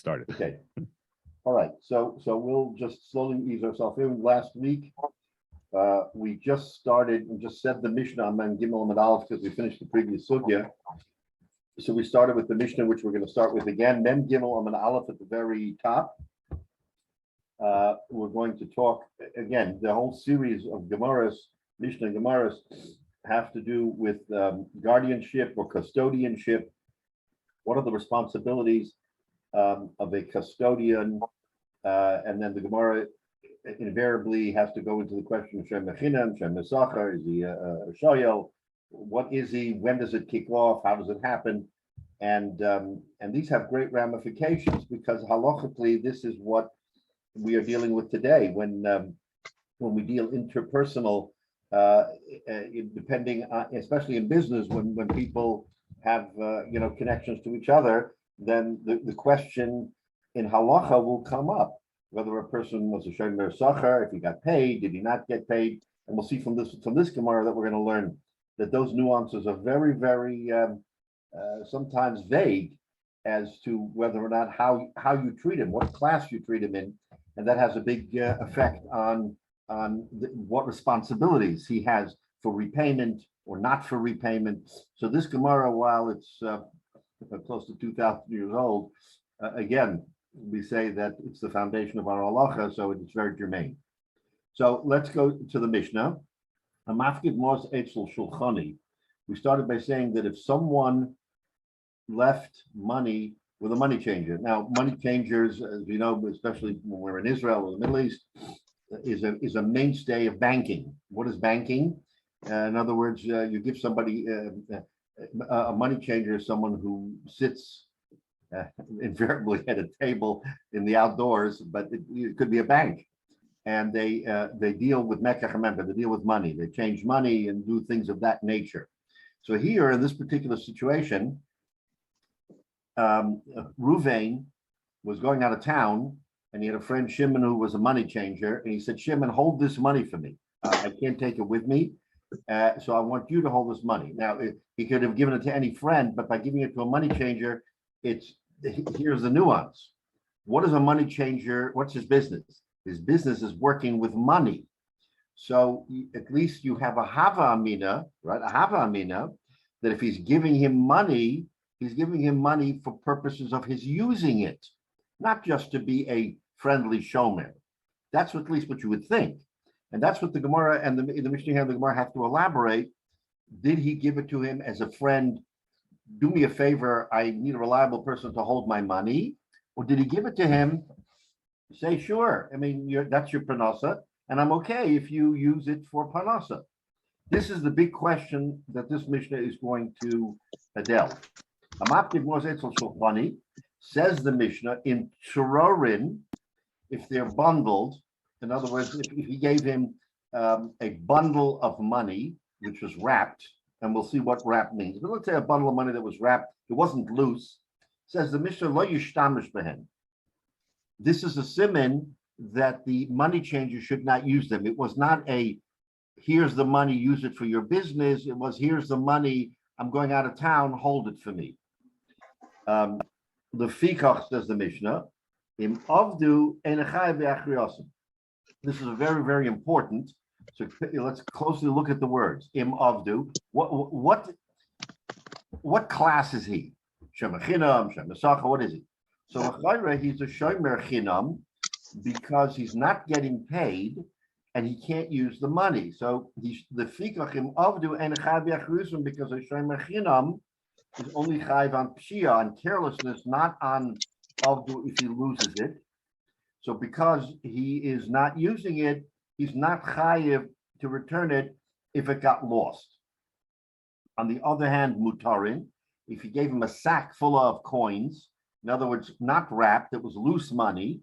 started. Okay. All right. So we'll just slowly ease ourselves in. Last week, we just started and just said the Mishnah on Man Gimel and Aleph because we finished the previous sugya. So we started with the Mishnah, which we're going to start with again. Mem Gimel and Aleph at the very top. We're going to talk again. The whole series of Gemaras, Mishnah Gemaras, have to do with guardianship or custodianship. What are the responsibilities of a custodian? And then the Gemara invariably has to go into the question of Shem Mechinam, Shem Mesachar, is he a Shoyel? What is he? When does it kick off? How does it happen? And these have great ramifications because halachically, this is what we are dealing with today. When we deal interpersonal, depending on, especially in business, when people have connections to each other, then the question in halacha will come up whether a person was a shomer sachar, if he got paid, did he not get paid, and we'll see from this Gemara that we're going to learn that those nuances are very, very sometimes vague as to whether or not how you treat him, what class you treat him in, and that has a big effect on what responsibilities he has for repayment or not for repayment. So this Gemara, while it's close to 2,000 years old, again, we say that it's the foundation of our halacha, so it's very germane. So let's go to the Mishnah. We started by saying that if someone left money with a money changer. Now, money changers, as you know, especially when we're in Israel or the Middle East, is a mainstay of banking. What is banking? In other words, you give somebody a money changer, someone who sits invariably at a table in the outdoors, but it could be a bank, and they deal with mekach hamemper, they deal with money, they change money and do things of that nature. So here in this particular situation, Ruvain was going out of town, and he had a friend Shimon who was a money changer, and he said, "Shimon, hold this money for me. I can't take it with me, so I want you to hold this money." Now he could have given it to any friend, but by giving it to a money changer, here's the nuance. What is a money changer? What's his business? His business is working with money. So at least you have a hava amina, right? A hava amina, that if he's giving him money, he's giving him money for purposes of his using it, not just to be a friendly shomer. That's at least what you would think. And that's what the Gemara and the Mishnah and the Gemara have to elaborate. Did he give it to him as a friend? Do me a favor, I need a reliable person to hold my money. Or did he give it to him? Say, sure. I mean, that's your panasa, and I'm okay if you use it for panasa. This is the big question that this Mishnah is going to delve. Says the Mishnah, in Churorin, if they're bundled, in other words, if he gave him a bundle of money, which was wrapped, and we'll see what wrap means. But let's say a bundle of money that was wrapped, it wasn't loose. Says the Mishnah, lo yishtamish behen. This is a siman that the money changer should not use them. It was not a, here's the money, use it for your business. It was, here's the money, I'm going out of town, hold it for me. The fikach, says the Mishnah, im avdu enechai be'achriyosim. This is very, very important. So let's closely look at the words. Im avdu. What class is he? Shem Chinam, Shem Mesachar, what is he? So he's a shomer chinam because he's not getting paid and he can't use the money. So the fikach im avdu and chayv yachrusim, because a shomer chinam is only chayv on pshia, on carelessness, not on avdu if he loses it. So because he is not using it, he's not chayiv to return it if it got lost. On the other hand, mutarin, if you gave him a sack full of coins, in other words, not wrapped, it was loose money,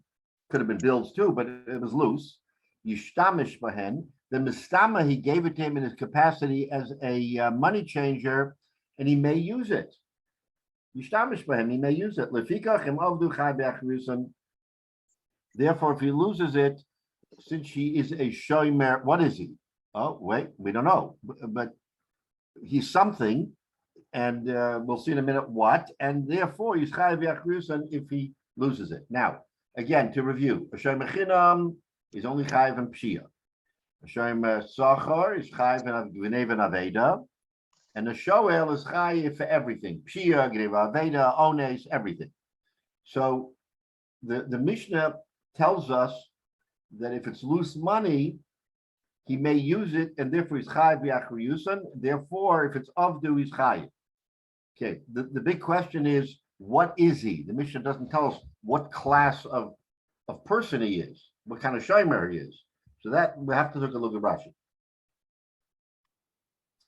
could have been bills too, but it was loose, yishtamish bahen, the mistama, he gave it to him in his capacity as a money changer, and he may use it. Yishtamish bahen, he may use it. Lefikach im avdu chai be'achriusim. Therefore, if he loses it, since he is a shomer, what is he? Oh, wait, we don't know, but he's something, and we'll see in a minute what, and therefore he's chayav yachriusim if he loses it. Now, again, to review, a shomer chinam is only chayiv and pshia. A shomer sachar is chayiv and gnev and aveda, and the shoel is chayiv for everything: pshia, gnev, aveda, ones, everything. So the Mishnah tells us that if it's loose money, he may use it, and therefore he's chayiv b'achriyusan. Therefore, if it's avdu, he's chayiv. Okay. The big question is, what is he? The Mishnah doesn't tell us what class of person he is, what kind of shomer he is. So that we have to take a look at Rashi.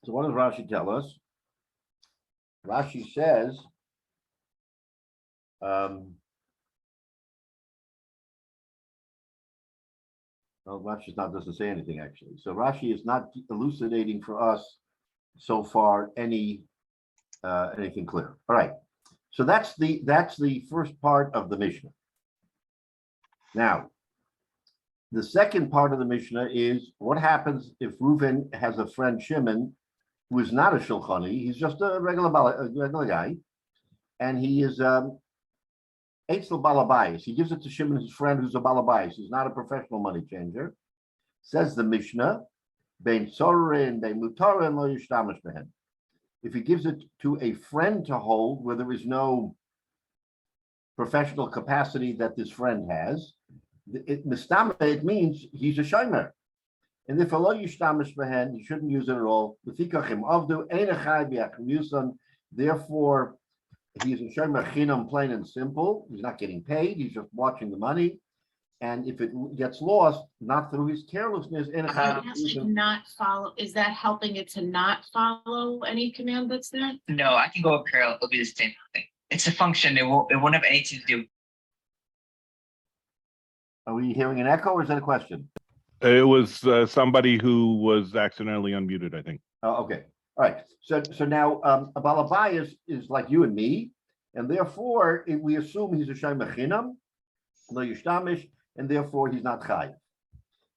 So what does Rashi tell us? Rashi says, well, Rashi doesn't say anything actually. So Rashi is not elucidating for us so far anything clear. All right. So that's the first part of the Mishnah. Now, the second part of the Mishnah is what happens if Reuven has a friend Shimon who is not a shulchani, he's just a regular guy, and he is Eitzel Balabayas. He gives it to Shimon, his friend, who's a Balabayas. He's not a professional money changer. Says the Mishnah, Bein Sorin, Bein Mutarin, Lo Yishtamish Behen. If he gives it to a friend to hold where there is no professional capacity that this friend has, it means he's a shomer. And if Lo Yishtamish Behen, he shouldn't use it at all. Therefore, he's a shomer chinam, plain and simple. He's not getting paid. He's just watching the money. And if it gets lost, not through his carelessness, not follow. Is that helping it to not follow any command that's there? No, I can go up parallel. It'll be the same thing. It's a function. It won't have anything to do. Are we hearing an echo, or is that a question? It was somebody who was accidentally unmuted, I think. Oh, okay. All right. So now a balabayas is like you and me, and therefore we assume he's a shomer chinam, lo yishtamish, and therefore he's not chayiv.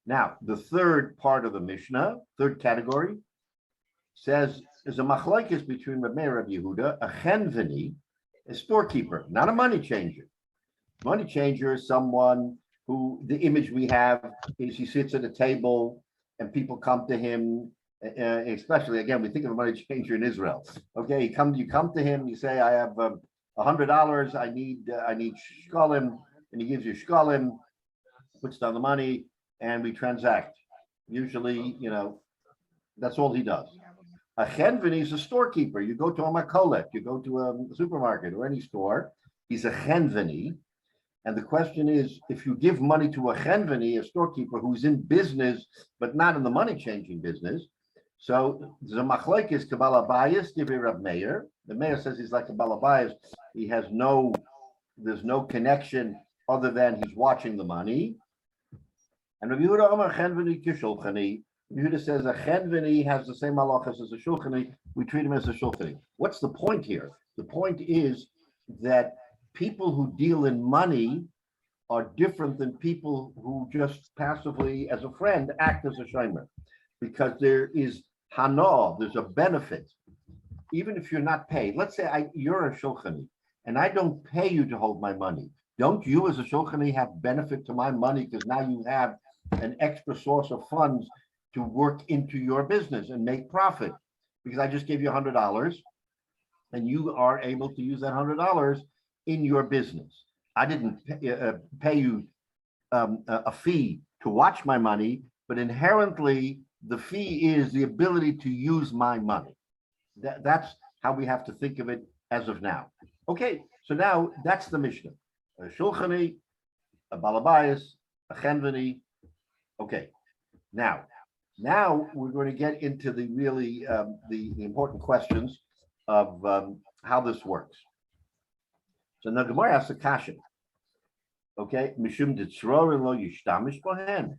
Now the third part of the Mishnah, third category, says there's a machlokes between Rabbi Meir and Rabbi Yehuda, a chenveni, a storekeeper, not a money changer. Money changer is someone who the image we have is he sits at a table and people come to him. Especially again, we think of a money changer in Israel. Okay, you come to him, you say, I have $100, I need shkolim, and he gives you shkolim, puts down the money, and we transact. Usually, that's all he does. A chenveni is a storekeeper. You go to a makolet, you go to a supermarket or any store, he's a chenveni. And the question is, if you give money to a chenveni, a storekeeper who's in business, but not in the money changing business, so the machlokes kabbalah bias, divrei Rab Meir. The Meir says he's like a balabayas. He has there's no connection other than he's watching the money. And Rabbi Yehuda Omer chenveni kishulchani. Rabbi Yehuda says a chenveni has the same halachas as a shulchani. We treat him as a shulchani. What's the point here? The point is that people who deal in money are different than people who just passively, as a friend, act as a shomer, because there is hana, there's a benefit, even if you're not paid. Let's say you're a shulchani, and I don't pay you to hold my money. Don't you, as a shulchani, have benefit to my money because now you have an extra source of funds to work into your business and make profit? Because I just gave you $100, and you are able to use that $100 in your business. I didn't pay you a fee to watch my money, but inherently the fee is the ability to use my money. That's how we have to think of it as of now. Okay, so now that's the Mishnah. A shulchani, a balabayas, a chenveni. Okay, now we're going to get into the really the important questions of how this works. So now Gemara asks a kasha. Okay, mishum ditzror lo yishtamish bohen.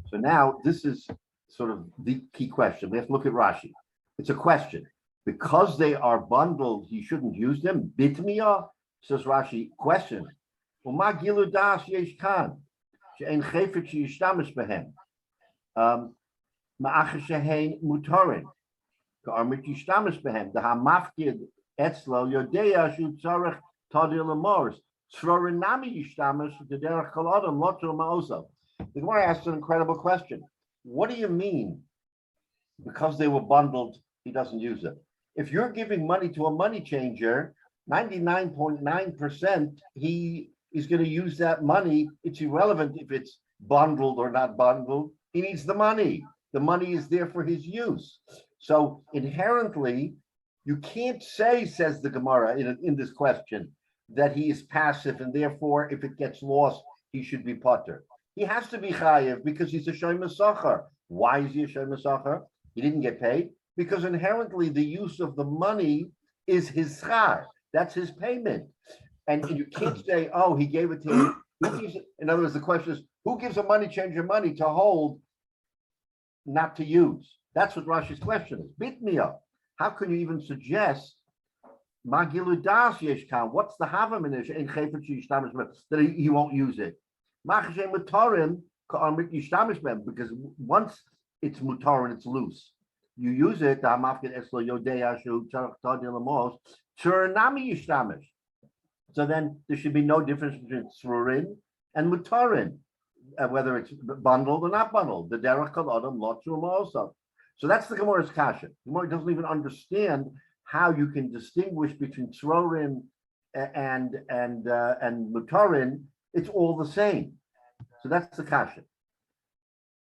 So now this is sort of the key question. We have to look at Rashi. It's a question. Because they are bundled, he shouldn't use them. Bitmiya, says Rashi, question. Uma gilu das yesh kan. She'en chayfet sheyishtamish bohen. Ma'ach she'hen mutorin. Ka'armit yishtamish bohen. The hamafkid etzlo yodeya shu tzarech tadir lemors. The Gemara asks an incredible question. What do you mean? Because they were bundled, he doesn't use it. If you're giving money to a money changer, 99.9%, he is going to use that money. It's irrelevant if it's bundled or not bundled. He needs the money. The money is there for his use. So inherently, you can't say, says the Gemara in this question, that he is passive and therefore if it gets lost, he should be potter. He has to be chayiv because he's a shomer sacher. Why is he a shomer sacher? He didn't get paid because inherently the use of the money is his schar. That's his payment. And you can't say, oh, he gave it to him. In other words, the question is, who gives a money changer money to hold, not to use? That's what Rashi's question is. Beat me up. How can you even suggest Magilu Das Yeshkan? What's the Havam in that he won't use it? Because once it's mutar and it's loose, you use it. So then there should be no difference between tzrurin and mutarin, whether it's bundled or not bundled. The derech kol adam lo truma also. So that's the Gemara's kasha. The Gemara doesn't even understand how you can distinguish between tzrurin and mutarin. It's all the same. So that's the kasha.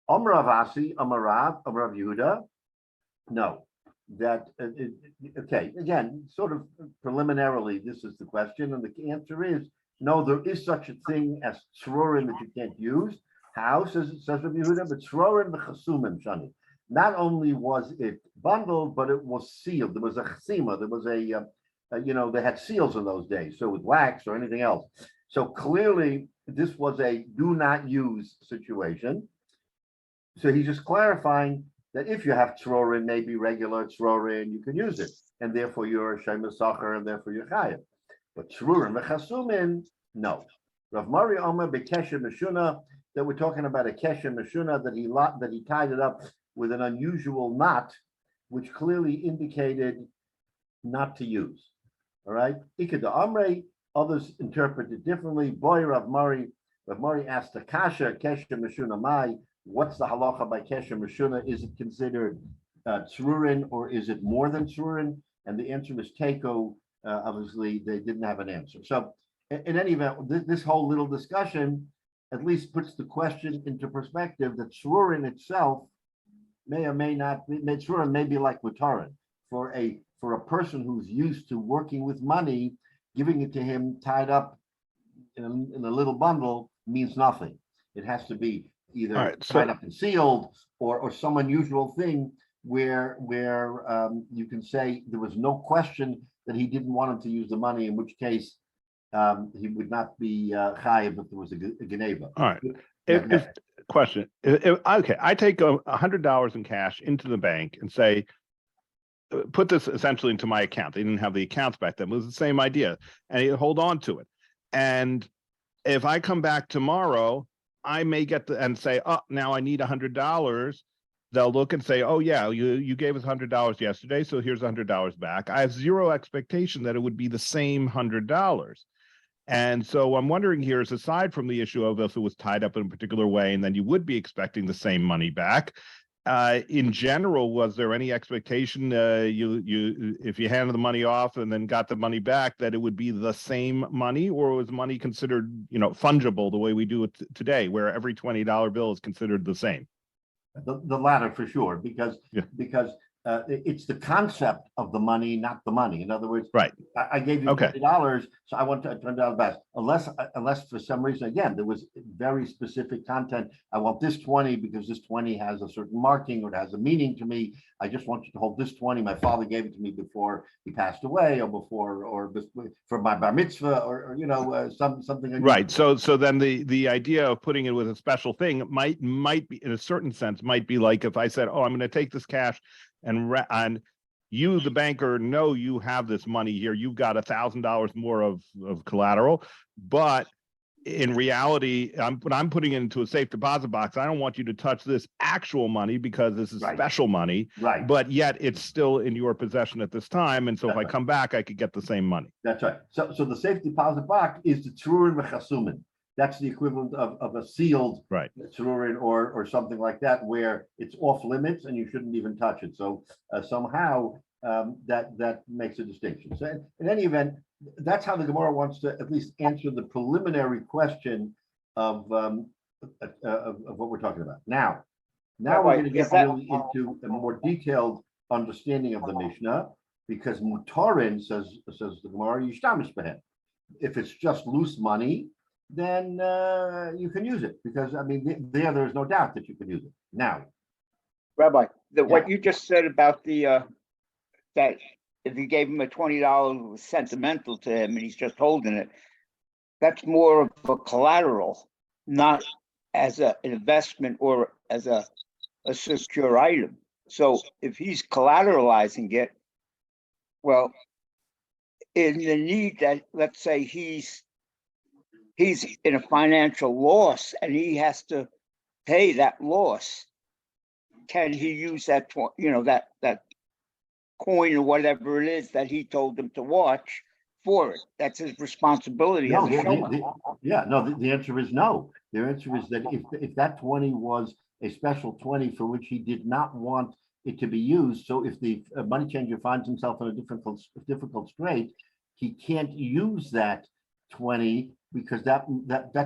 Amar Avasi, Amar Rav Yehuda. No, that okay. Again, sort of preliminarily, this is the question, and the answer is no. There is such a thing as tzrurin that you can't use. How says Rabbi Yehuda? But tzrurin v'chasumim shani. Not only was it bundled, but it was sealed. There was a chesima. There was a they had seals in those days, so with wax or anything else. So clearly, this was a do not use situation. So he's just clarifying that if you have tzrorin, maybe regular tzrorin, you can use it, and therefore you're a shemer sacher, and therefore you're chayav. But tzrurin v'chasumin, no. Rav Mari Omer bekesher meshuna, that we're talking about a kesher meshuna that he tied it up with an unusual knot, which clearly indicated not to use. All right, ikeda amrei. Others interpret it differently. Boy, Rav Mari asked the kasha kesher meshuna mai. What's the halacha by kesher meshuna? Is it considered tzrurin or is it more than tzrurin? And the answer was teiko. Obviously, they didn't have an answer. So, in any event, this whole little discussion at least puts the question into perspective that tzrurin itself may or may not be. Tzrurin may be like mutarin for a person who's used to working with money. Giving it to him tied up in a little bundle means nothing. It has to be either tied up and sealed or some unusual thing where you can say there was no question that he didn't want him to use the money, in which case he would not be chayiv if there was a geneva. All right. Question. Okay, I take $100 in cash into the bank and say, put this essentially into my account. They didn't have the accounts back then. It was the same idea, and you hold on to it. And if I come back tomorrow, I may get and say, oh, now I need $100. They'll look and say, oh yeah, you gave us $100 yesterday, so here's $100 back. I have zero expectation that it would be the same $100. And so I'm wondering here is, aside from the issue of if it was tied up in a particular way, and then you would be expecting the same money back, in general, was there any expectation if you handed the money off and then got the money back that it would be the same money, or was money considered fungible the way we do it today, where every $20 bill is considered the same? The latter for sure, because it's the concept of the money, not the money. In other words, right? I gave you $20, so I want $20 back. Unless for some reason, again, there was very specific content. I want this 20 because this 20 has a certain marking or it has a meaning to me. I just want you to hold this 20. My father gave it to me before he passed away, or for my bar mitzvah, or something. Unusual. Right. So then the idea of putting it with a special thing might be, in a certain sense, might be like if I said, oh, I'm going to take this cash. And you, the banker, know you have this money here. You've got $1,000 more of collateral, but in reality, when I'm putting it into a safe deposit box, I don't want you to touch this actual money because this is Right. special money, Right, but yet it's still in your possession at this time. And so if That's I right. come back, I could get the same money. that's right. So the safe deposit box is the tzurin v'chasumin. That's the equivalent of a sealed Right. tzurin or something like that, where it's off limits and you shouldn't even touch it. So somehow that makes a distinction. So in any event, that's how the Gemara wants to at least answer the preliminary question of what we're talking about. Now we're Rabbi, going to get is that- really into a more detailed understanding of the Mishnah, because Mutarin says the Gemara Yishtamish Behen. If it's just loose money, then you can use it, because I mean there's no doubt that you can use it. Now, Rabbi, what you just said about the that if you gave him a $20, it was sentimental to him and he's just holding it, that's more of a collateral, not as an investment or as a secure item. So if he's collateralizing it, well, in the need that, let's say he's in a financial loss and he has to pay that loss, can he use that, that coin or whatever it is that he told them to watch for it? That's his responsibility. no, As a showman. the answer is no. The answer is that if that 20 was a special 20 for which he did not want it to be used, so if the money changer finds himself in a difficult strait, he can't use that 20, because that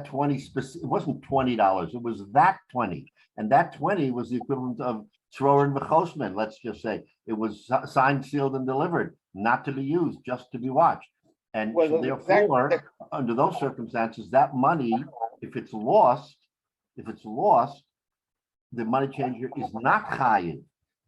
20 it wasn't $20, it was that 20, and that 20 was the equivalent of Trorin V'chosman. Let's just say it was signed, sealed, and delivered, not to be used, just to be watched. And Well, so therefore, under those circumstances, that money, if it's lost, the money changer is not chayiv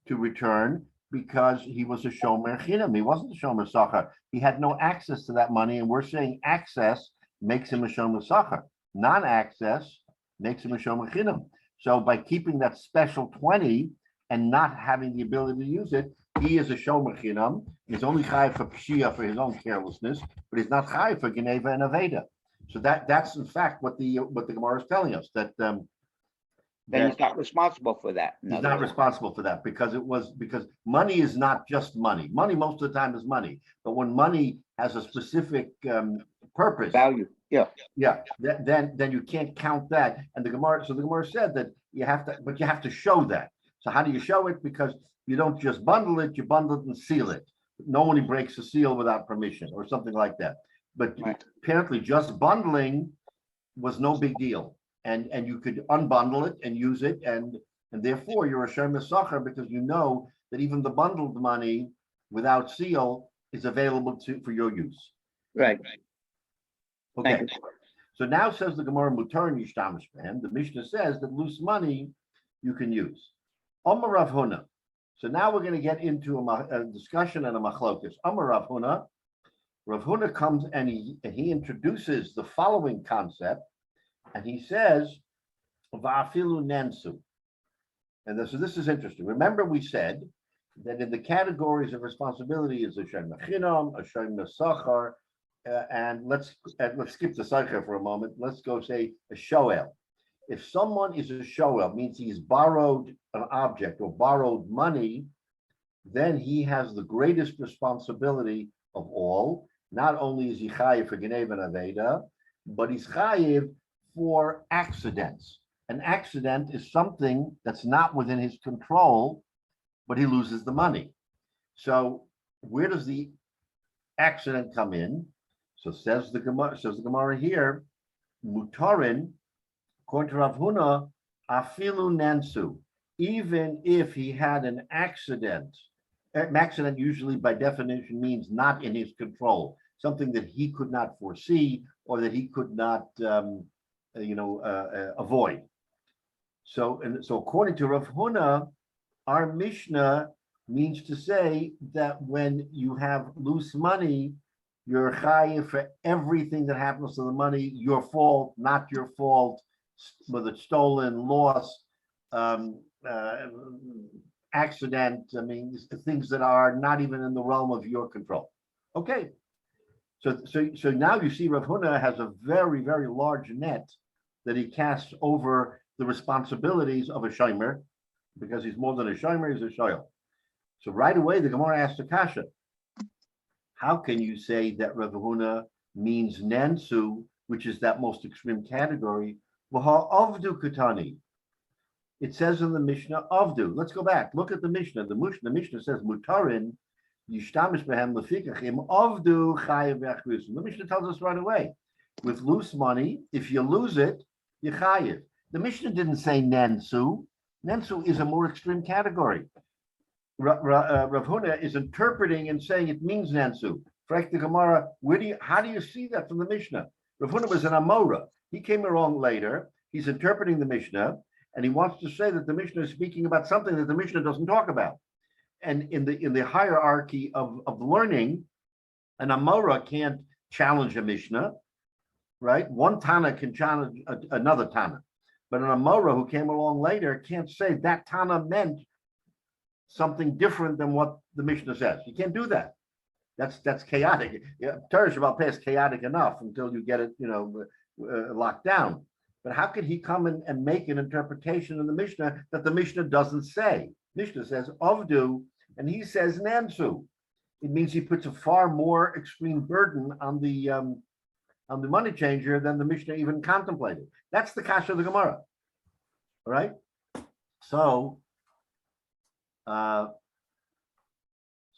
to return, because he was a shomer chinam. He wasn't a shomer sachar. He had no access to that money, and we're saying access makes him a shomer sachar. Non-access makes him a shomer chinam. So by keeping that special 20 and not having the ability to use it, he is a shomer chinam. He's only chayiv for pshia, for his own carelessness, but he's not chayiv for geneva and aveda. So that's in fact what the Gemara is telling us, that Then he's not responsible for that. he's not responsible for that, because money is not just money. Money most of the time is money, but when money has a specific purpose, Value. Yeah. then you can't count that. And the Gemara said that you have to show that. So how do you show it? Because you don't just bundle it, you bundle it and seal it. Nobody breaks a seal without permission or something like that. But Right. apparently just bundling was no big deal. And you could unbundle it and use it, and therefore you're a shomer sachar, because you know that even the bundled money without seal is available for your use. Right. Okay. Thank you. So now says the Gemara Mutar and Yishtamish B'hem, the Mishnah says that loose money you can use. Amar Rav Huna. So now we're going to get into a discussion and a machlokas. Amar Rav Huna. Rav Huna comes and he introduces the following concept, and he says, Va'afilu nensu. And so this is interesting. Remember, we said that in the categories of responsibility is a shomer chinam, a shomer sachar, and let's skip the sachar for a moment. Let's go say a shoel. If someone is a shoel, means he's borrowed an object or borrowed money, then he has the greatest responsibility of all. Not only is he chayiv for geneva and aveda, but he's chayiv for accidents. An accident is something that's not within his control, but he loses the money. So where does the accident come in? So says the Gemara here, Mutarin, according to Rav Huna, afilu nansu. Even if he had an accident usually by definition means not in his control, something that he could not foresee or that he could not avoid. So according to Rav Huna, our Mishnah means to say that when you have loose money, you're chayiv for everything that happens to the money, your fault, not your fault, whether it's stolen, lost, accident, things that are not even in the realm of your control. Okay. So now you see Rav Huna has a very, very large net that he casts over the responsibilities of a shomer, because he's more than a shomer, he's a shoyel. So right away, the Gemara asks the kasha, how can you say that Rav Huna means nensu, which is that most extreme category? Avdu katani. It says in the Mishnah, avdu. Let's go back. Look at the Mishnah. The Mishnah says mutarin yishtamish behem lefikachim avdu chayav v'achrisun. The Mishnah tells us right away, with loose money, if you lose it, you chayav. The Mishnah didn't say nensu. Nensu is a more extreme category. Rav Huna is interpreting and saying it means nensu. Frank the Gemara, how do you see that from the Mishnah? Rav Huna was an Amora. He came along later. He's interpreting the Mishnah, and he wants to say that the Mishnah is speaking about something that the Mishnah doesn't talk about. And in the hierarchy of learning, an Amora can't challenge a Mishnah, right? One Tana can challenge another Tana, but an Amora who came along later can't say that Tana meant something different than what the Mishnah says. You can't do that. That's chaotic. Torah Shabbat Peh is chaotic enough until you get it, locked down. But how could he come and make an interpretation in the Mishnah that the Mishnah doesn't say? Mishnah says avdu, and he says nansu. It means he puts a far more extreme burden on the money changer than the Mishnah even contemplated. That's the kasha of the Gemara. All right. So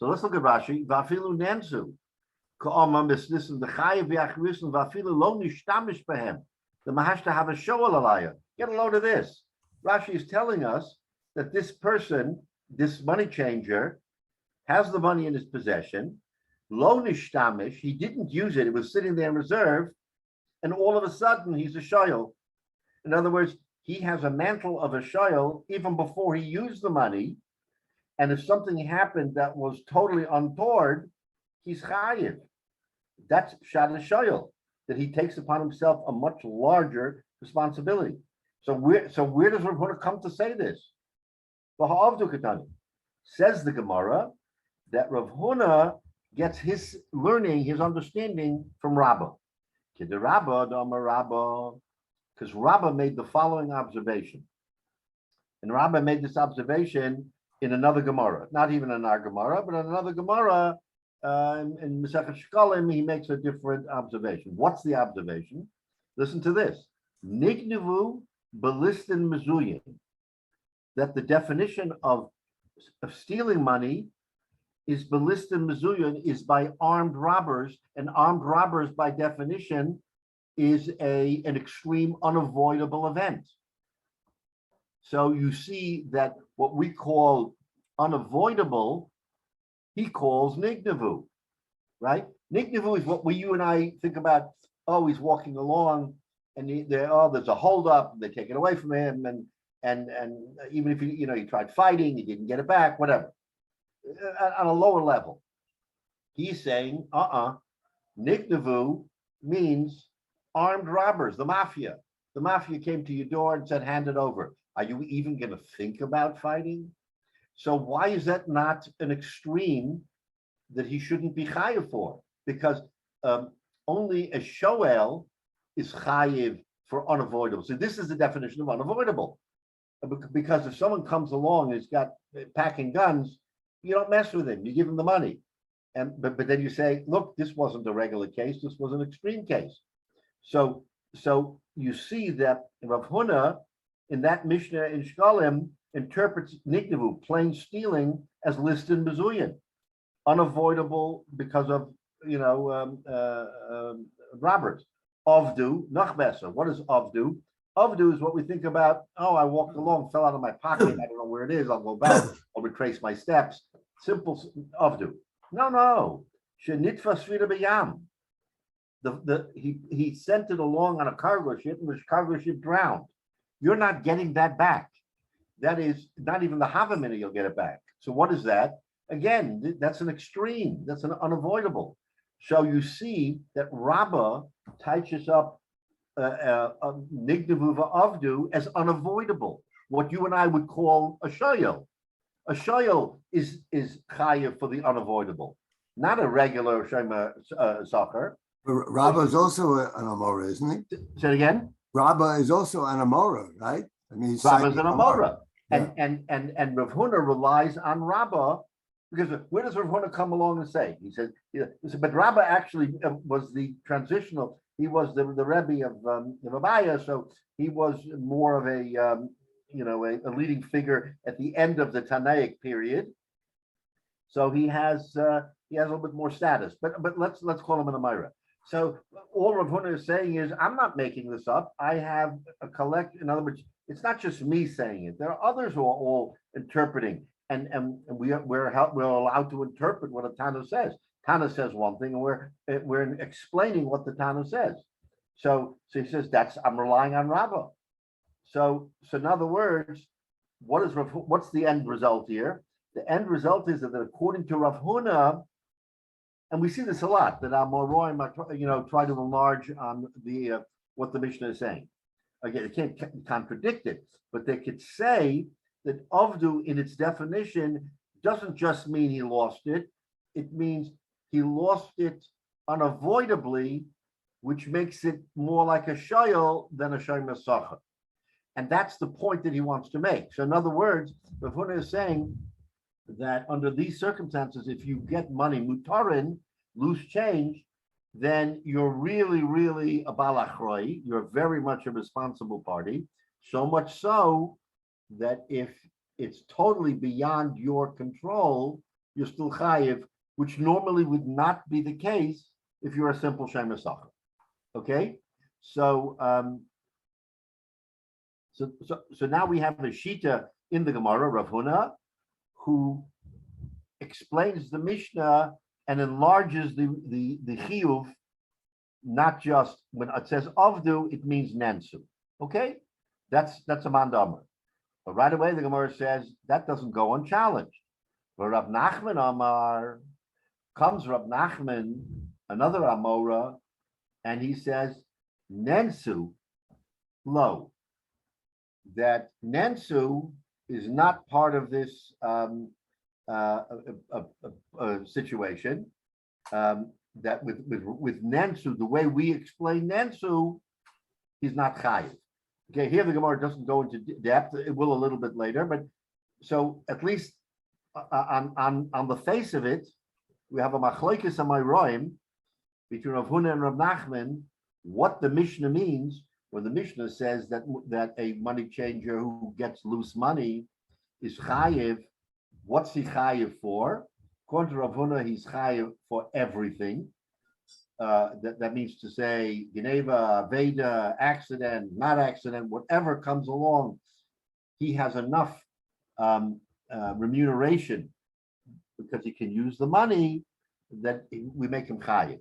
let's look at Rashi. Vafilu nansu. The mahashta have a shoal alaya. Get a load of this. Rashi is telling us that this person, this money changer, has the money in his possession. Lo nishtamish, he didn't use it. It was sitting there in reserve, and all of a sudden he's a shoyel. In other words, he has a mantle of a shoyel even before he used the money. And if something happened that was totally untoward, he's chayiv. That's shad shoyel, that he takes upon himself a much larger responsibility. So where does Rav Huna come to say this? Says the Gemara that Rav Huna gets his learning, his understanding from Rabbah. Because Rabbah made the following observation. And Rabbah made this observation in another Gemara, not even in our Gemara, but in another Gemara, in Masechet Shkalim, he makes a different observation. What's the observation? Listen to this. Nignevu belistin mezuyin. That the definition of stealing money is belistin mezuyin, is by armed robbers, and armed robbers by definition is an extreme unavoidable event. So you see that what we call unavoidable, he calls nignevu, right? Nignevu is what you and I think about. Oh, he's walking along, and there's a holdup. They take it away from him, and even if he tried fighting, he didn't get it back, whatever. On a lower level, he's saying, nignevu means armed robbers, the mafia. The mafia came to your door and said, hand it over. Are you even going to think about fighting? So why is that not an extreme that he shouldn't be chayiv for? Because only a shoel is chayiv for unavoidable. So this is the definition of unavoidable. Because if someone comes along and has got packing guns, you don't mess with him. You give him the money. But then you say, look, this wasn't a regular case. This was an extreme case. So you see that Rav Huna in that Mishnah in Shkalim interprets nignevu, plain stealing, as listed in mezuyin, unavoidable because of robbers. Avdu, nachbesa. What is avdu? Avdu is what we think about. Oh, I walked along, fell out of my pocket. I don't know where it is. I'll go back. I'll retrace my steps. Simple avdu. No. Shenitfa svira b'yam. He sent it along on a cargo ship, and the cargo ship drowned. You're not getting that back. That is not even the Havamina, you'll get it back. So what is that? Again, that's an extreme. That's an unavoidable. So you see that Rabbah touches up Nignevu v'avdu as unavoidable. What you and I would call a shoyel. A shoyel is chayav for the unavoidable. not a regular Shema Sacher. Rabba is also an Amora, isn't he? Say it again. Rabba is also an Amora, right? I mean, he's Rabba's citing an Amora. Yeah. And Rav Huna relies on Rabba, because where does Rav Huna come along and say? He says, but Rabba actually was the transitional. He was the Rebbe of Abaya, so he was more of a a leading figure at the end of the Tanaic period. So he has a little bit more status. But let's call him an Amira. So all Rav Huna is saying is, I'm not making this up. I have a collect. In other words, it's not just me saying it. There are others who are all interpreting, and we're allowed to interpret what a Tana says. Tana says one thing, and we're explaining what the Tana says. So he says I'm relying on Rabbah. So in other words, what's the end result here? The end result is that according to Rav Huna, and we see this a lot, that our Moroim try to enlarge on the what the Mishnah is saying. Again, they can't contradict it, but they could say that Avdu in its definition doesn't just mean he lost it. It means he lost it unavoidably, which makes it more like a shayel than a shayma sacha. And that's the point that he wants to make. So in other words, Rav Huna is saying that under these circumstances, if you get money, mutarin, loose change, then you're really, really a balachroi. You're very much a responsible party. So much so that if it's totally beyond your control, you're still chayiv, which normally would not be the case if you're a simple shema sacha. Okay, so now we have a shita in the Gemara, Rav Huna, who explains the Mishnah and enlarges the chiyuv, not just when it says avdu, it means nansu. Okay, that's a mandamar. But right away the Gemara says that doesn't go unchallenged. But Rav Nachman Amar, comes Rav Nachman, another Amora, and he says nansu lo, that nansu is not part of this situation. That with Nansu, the way we explain Nansu, he's not chayiv. Okay, here the Gemara doesn't go into depth. It will a little bit later, but so at least on the face of it, we have a machlokes amaroim between Rav Huna and Rav Nachman. What the Mishnah means when the Mishnah says that a money changer who gets loose money is chayiv. What's he chayiv for? According to Rav Huna, he's chayiv for everything. That means to say, Geneva, Veda, accident, not accident, whatever comes along, he has enough remuneration because he can use the money that we make him chayiv.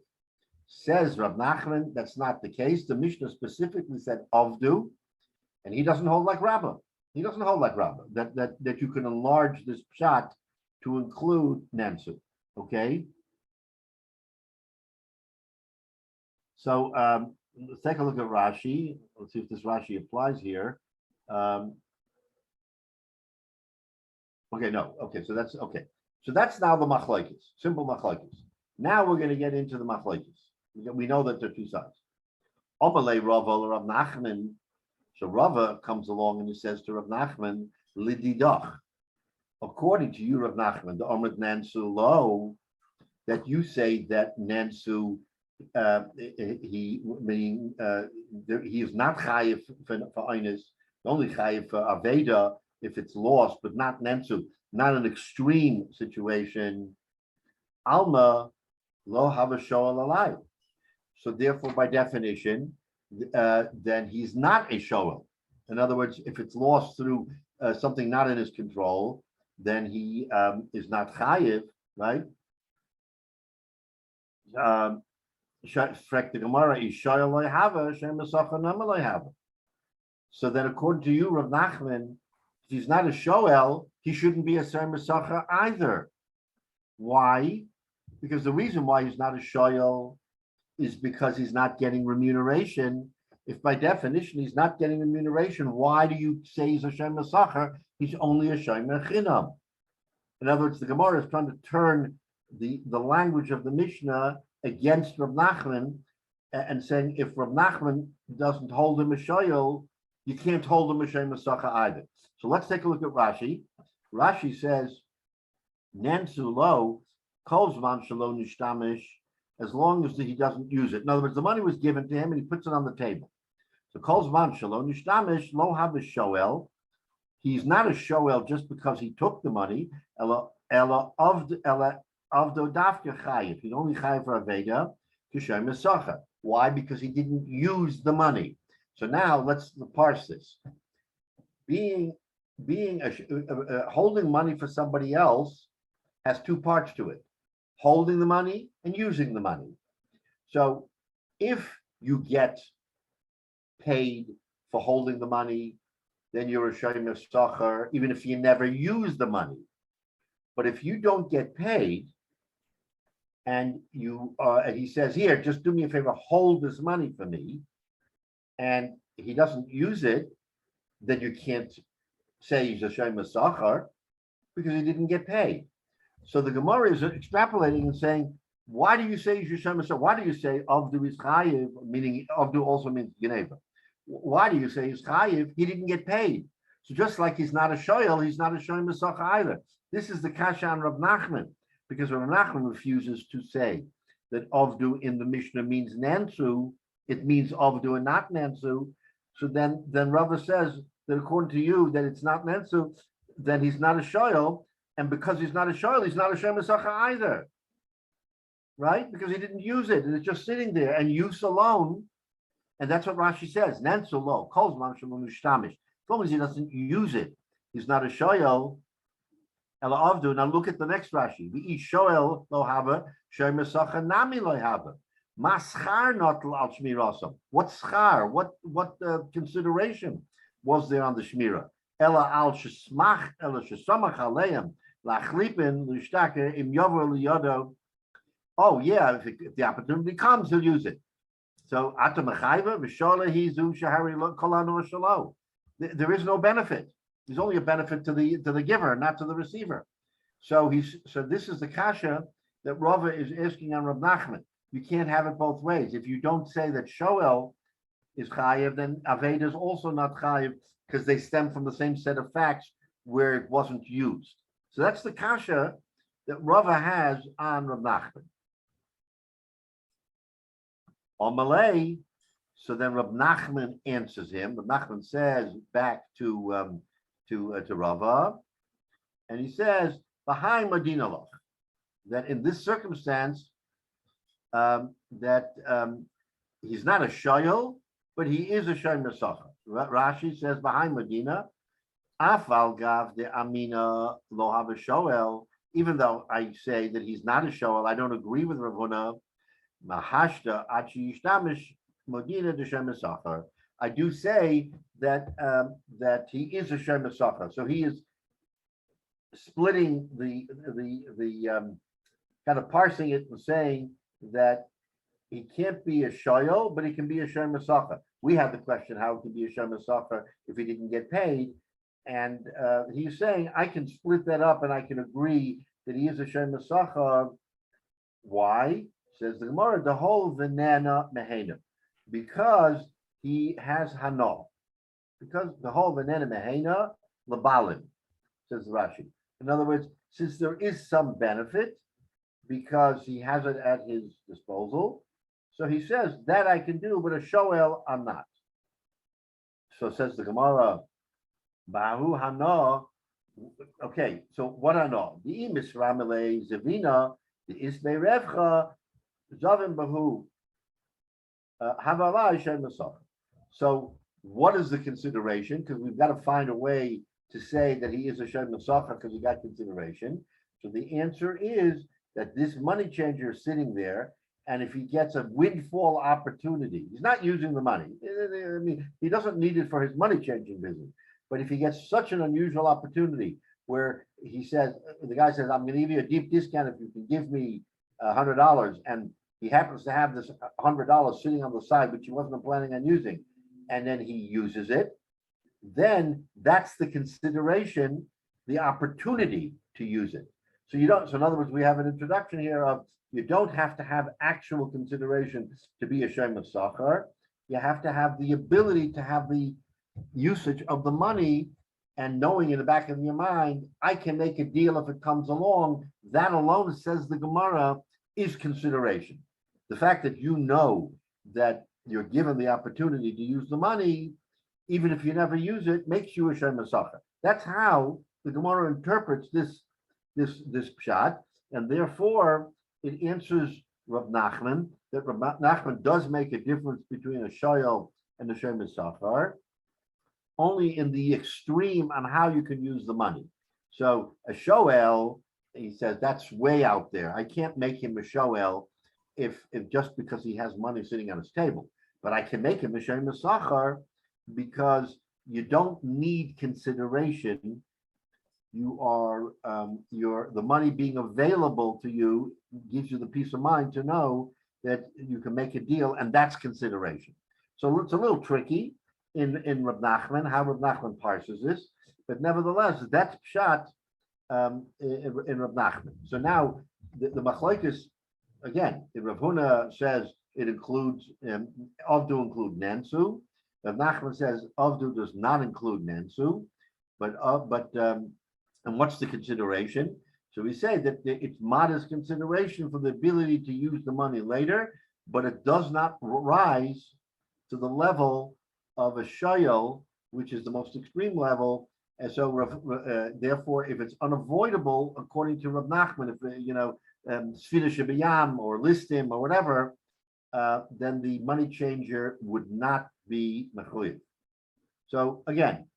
Says Rav Nachman, that's not the case. The Mishnah specifically said avdu, and he doesn't hold like Rabbah. He doesn't hold like Rabbah, that you can enlarge this pshat to include Nansu. Okay. So let's take a look at Rashi. Let's see if this Rashi applies here. Okay, no. Okay, so that's okay. So that's now the machlokes, simple machlokes. Now we're going to get into the machlokes. We know that there are two sides. Omalei Rava or Rav Nachman. So Rava comes along and he says to Rav Nachman, Lididach. According to you, Rav Nachman, the Omid Nansu lo, that you say that Nansu, he is not chayiv for Einis, only chayiv for Aveda if it's lost, but not Nansu, not an extreme situation. Alma lo have a shoal alive. So therefore, by definition, then he's not a shoal. In other words, if it's lost through something not in his control, then he is not chayiv, right? So then, according to you, Rav Nachman, if he's not a shoel, he shouldn't be a ser mesacha either. Why? Because the reason why he's not a shoel is because he's not getting remuneration. If by definition he's not getting remuneration, why do you say he's a shem mesacha? He's only a shomer chinam. In other words, the Gemara is trying to turn the language of the Mishnah against Rab Nachman and saying if Rab Nachman doesn't hold him a shoyel, you can't hold him a shoyel masacha either. So let's take a look at Rashi. Rashi says, Nansu lo kol zman shelo nishtamish, as long as he doesn't use it. In other words, the money was given to him and he puts it on the table. So kol zman shelo nishtamish lo have a shoel. He's not a shoel just because he took the money. Ela avdo dafka chayiv. He's only chayiv for aveda to show mesacha. Why? Because he didn't use the money. So now let's parse this. Holding money for somebody else has two parts to it: holding the money and using the money. So if you get paid for holding the money, then you're a shoyim mesacha, even if you never use the money. But if you don't get paid, and he says, here, just do me a favor, hold this money for me, and he doesn't use it, then you can't say he's a shoyim mesacha because he didn't get paid. So the Gemara is extrapolating and saying, why do you say he's a shoyim mesacha? Why do you say avdu is chayiv, meaning avdu also means geneva? Why do you say he's chayiv? He didn't get paid. So just like he's not a shoyel, he's not a shoyim mesacha either. This is the kasha on Rab Nachman, because Rab Nachman refuses to say that avdu in the Mishnah means nansu. It means avdu and not nansu. So then Rava says that according to you that it's not nansu, then he's not a shoyel, and because he's not a shoyel, he's not a shoyim mesacha either, right? Because he didn't use it, and it's just sitting there, and use alone. And that's what Rashi says. Nansu lo, kol zman shelo nishtamish. As long as he doesn't use it, he's not a shoyel. Ela avdu. Now look at the next Rashi. We shoyel lo hava, shoyim mesacha nami lo hava. Ma schar notl al shmirasam. What schar? What consideration was there on the shmira? Ela al shesmach, ela shesamach aleim lachlipin l'shtaker im yover liyodo. Oh yeah, if the opportunity comes, he'll use it. So there is no benefit. There's only a benefit to the giver, not to the receiver. So this is the kasha that Rava is asking on Rab Nachman. You can't have it both ways. If you don't say that shoel is chayiv, then aved is also not chayiv because they stem from the same set of facts where it wasn't used. So that's the kasha that Rava has on Rab Nachman. On Malay, so then Rab Nachman answers him. Rab Nachman says back to Rava, and he says, "B'hai Madina loch," that in this circumstance, he's not a shoyel, but he is a shoyim mesacha. Rashi says, "B'hai Madina, afal gav de amina lo hava shoyel." Even though I say that he's not a shoyel, I don't agree with Rav Huna. Mahashta achi yishtamish modina de shem mesacha. I do say that he is a shem mesacha. So he is splitting the kind of parsing it and saying that he can't be a shoyel, but he can be a shem mesacha. We have the question how it can be a shem mesacha if he didn't get paid, and he's saying I can split that up and I can agree that he is a shem mesacha. Why? Says the Gemara, the whole venena mehena, because he has hana, because the whole venena mehena labalim, says Rashi. In other words, since there is some benefit because he has it at his disposal, so he says that I can do, but a shoel I'm not. So says the Gemara, bahu hana. Okay, so what hana? The misramele zevina, the ismei revcha. So what is the consideration? Because we've got to find a way to say that he is a shem mesacha because he got consideration. So the answer is that this money changer is sitting there, and if he gets a windfall opportunity, he's not using the money. I mean, he doesn't need it for his money changing business. But if he gets such an unusual opportunity where he says, the guy says, I'm going to give you a deep discount if you can give me $100, and he happens to have this $100 sitting on the side, which he wasn't planning on using, and then he uses it, then that's the consideration, the opportunity to use it. So you don't, so in other words, we have an introduction here of, you don't have to have actual consideration to be a Shem Sachar. You have to have the ability to have the usage of the money, and knowing in the back of your mind, I can make a deal if it comes along. That alone, says the Gemara, is consideration. The fact that you know that you're given the opportunity to use the money, even if you never use it, makes you a Shem Sachar. That's how the Gemara interprets this pshat, and therefore it answers Rav Nachman that Rav Nachman does make a difference between a shoyel and a Shem Sachar, only in the extreme on how you can use the money. So a shoel, he says, that's way out there. I can't make him a shoel if just because he has money sitting on his table, but I can make him a Shem Sachar because you don't need consideration. You are the money being available to you gives you the peace of mind to know that you can make a deal, and that's consideration. So it's a little tricky in Rav Nachman, how Rav Nachman parses this, but nevertheless, that's pshat in Rav Nachman. So now the machlokes, again, Rav Huna says it includes avdu include nensu. Rav Nachman says avdu does not include nensu, but and what's the consideration? So we say that it's modest consideration for the ability to use the money later, but it does not rise to the level of a shayel, which is the most extreme level. And so therefore, if it's unavoidable, according to Rav Nachman, if Sfina Shebayam or Listim or whatever, then the money changer would not be mechuyev. So again,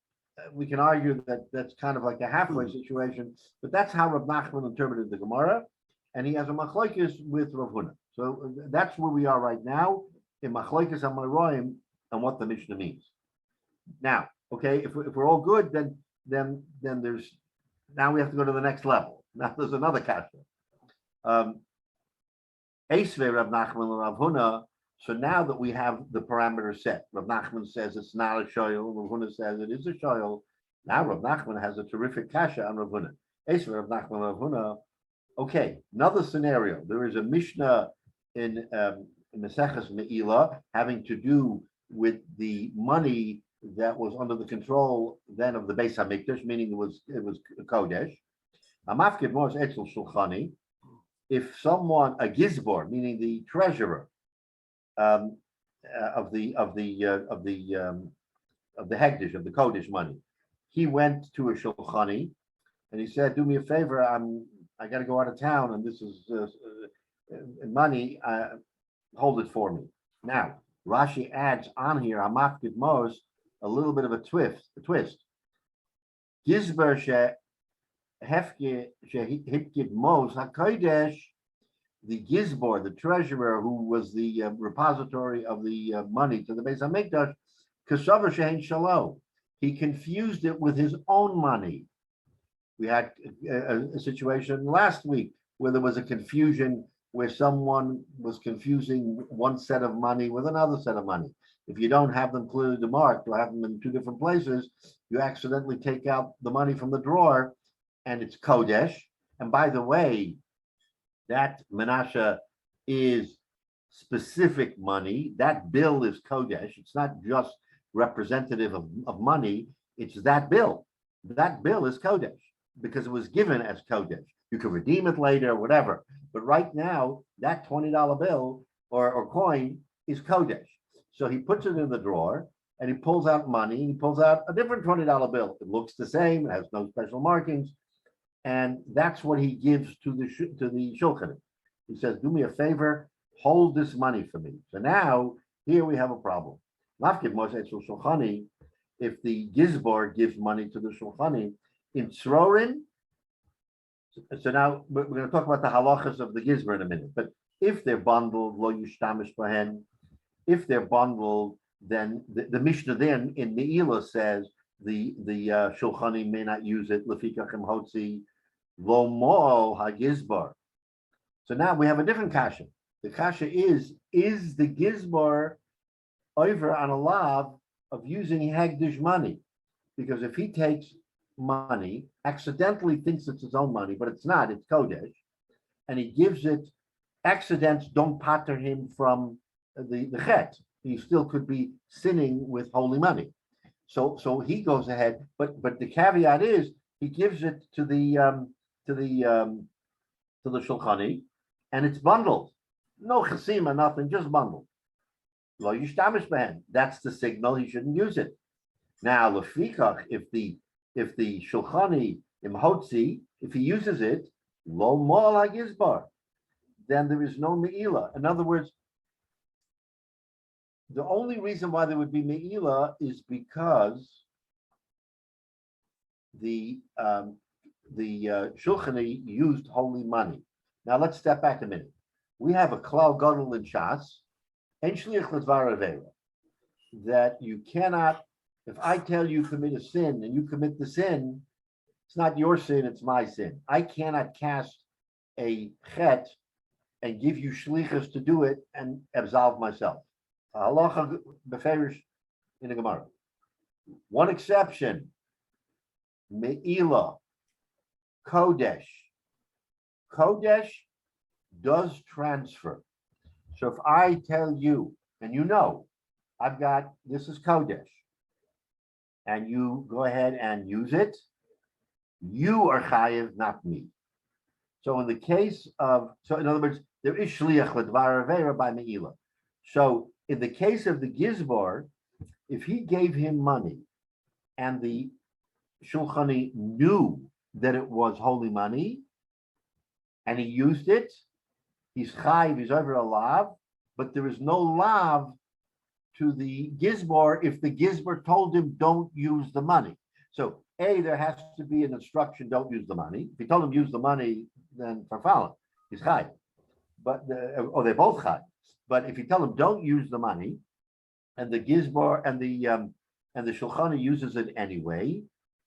we can argue that that's kind of like a halfway situation, but that's how Rav Nachman interpreted the Gemara, and he has a machlokes with Rav Huna. So that's where we are right now in machlokes Amoraim and what the Mishnah means. Now, okay, if we're all good, then there's, now we have to go to the next level. Now there's another kasha. Eisvei Rav Nachman and Rav Huna. So now that we have the parameter set, Rav Nachman says it's not a shoyel, Rav Huna says it is a shoyel. Now Rav Nachman has a terrific kasha on Rav Huna. Eisvei Rav Nachman and Rav Huna. Okay, another scenario. There is a Mishnah in Maseches Me'ilah having to do with the money that was under the control then of the Beis Hamikdash, meaning it was Kodesh. Amafkid Mos Etzel Shulchani. If someone, a gizbor, meaning the treasurer of the Hegdish, of the Kodesh money, he went to a Shulchani and he said, "Do me a favor, I got to go out of town, and this is money. Hold it for me." Now Rashi adds on here, Amafkid Mos, a little bit of a twist. Gizber Hipkid Mos HaKodesh, the Gizbor, the treasurer, who was the repository of the money to the Beis Hamikdash, Kasavar Shein Shalom, he confused it with his own money. We had a situation last week where there was a confusion where someone was confusing one set of money with another set of money. If you don't have them clearly demarked or have them in two different places, you accidentally take out the money from the drawer and it's Kodesh. And by the way, that Menashe is specific money. That bill is Kodesh. It's not just representative of money. It's that bill. That bill is Kodesh because it was given as Kodesh. You can redeem it later, whatever. But right now, that $20 bill or coin is Kodesh. So he puts it in the drawer and he pulls out money. And he pulls out a different $20 bill. It looks the same. It has no special markings. And that's what he gives to the shulchan. He says, "Do me a favor, hold this money for me." So now here we have a problem. If the gizbor gives money to the shulchani in tzrorin, so now we're going to talk about the halachas of the gizbor in a minute. But if they're bundled, lo yishtamish bahen. If they're bundled, then the Mishnah then in Me'ilah says the shulchani may not use it. Lefikachem hotzi lo mo hagizbar. So now we have a different kasha. The kasha is the gizbar over on a lav of using hagdish money? Because if he takes money, accidentally thinks it's his own money, but it's not, it's Kodesh, and he gives it, accidents don't pater him from the chet. He still could be sinning with holy money. So he goes ahead, but the caveat is he gives it to the shulchani, and it's bundled. No chesima, nothing, just bundled. Lo yishtamish behen. That's the signal he shouldn't use it. Now, lefikach, if the shulchani imhotzi, if he uses it, lo mol hagizbar, then there is no meila. In other words, the only reason why there would be meila is because the shulchani used holy money. Now let's step back a minute. We have a klal gadol in Shas, en shliach l'dvar avera, that you cannot. If I tell you commit a sin and you commit the sin, it's not your sin, it's my sin. I cannot cast a chet and give you shlichus to do it and absolve myself. Halacha beferish in the Gemara. One exception, meila, kodesh. Kodesh does transfer. So if I tell you, and you know, I've got, this is kodesh, and you go ahead and use it, you are chayiv, not me. So in the case of, so in other words, there is shliach l'dvar avera by meila. So in the case of the gizbar, if he gave him money and the shulchani knew that it was holy money and he used it, he's chayiv, he's over a lav, but there is no lav to the gizbar if the gizbar told him don't use the money. So there has to be an instruction, don't use the money. If he told him use the money, then farfalin, he's chayiv. But or they're both chayiv. But if you tell him don't use the money, and the gizbar and the shulchani uses it anyway,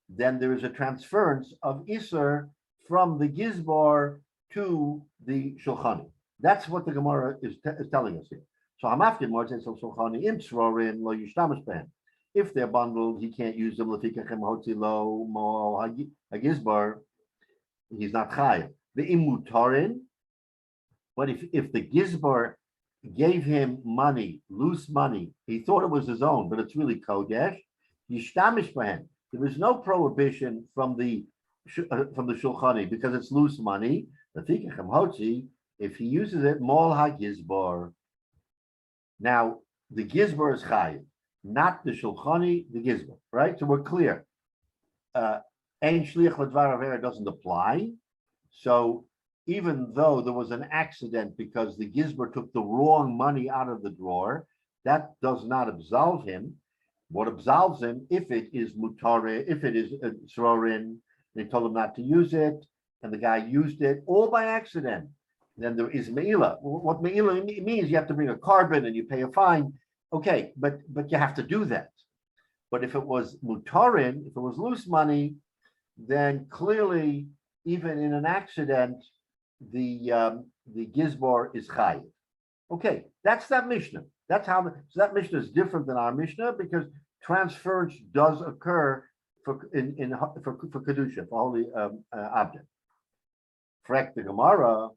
then there is a transference of iser from the gizbar to the shulchani. That's what the Gemara is telling us here. So Hamafkin more says shulchani im tzrorin lo yishtamish behen. If they're bundled, he can't use them. Lefikachem hotzi lo mo hagizbar. He's not chayav. The imutarin. But if the gizbar gave him money, loose money, he thought it was his own, but it's really kodesh, yishtamish behen. There is no prohibition from the shulchani because it's loose money. Lefikachem hotzi. If he uses it, mol hagizbar. Now the gizbar is chayiv, not the shulchani, the gizbar, right? So we're clear. Ein shliach l'dvar avera doesn't apply. So even though there was an accident because the gizbar took the wrong money out of the drawer, that does not absolve him. What absolves him, if it is mutare, if it is tzrorin, they told him not to use it, and the guy used it all by accident, then there is meila. What meila means, you have to bring a carbon and you pay a fine. Okay, but you have to do that. But if it was mutarin, if it was loose money, then clearly, even in an accident, the gizbar is chayiv. Okay, that's that Mishnah. That's how. So that Mishnah is different than our Mishnah because transference does occur for kedusha, for holy object. Frek the Gemara.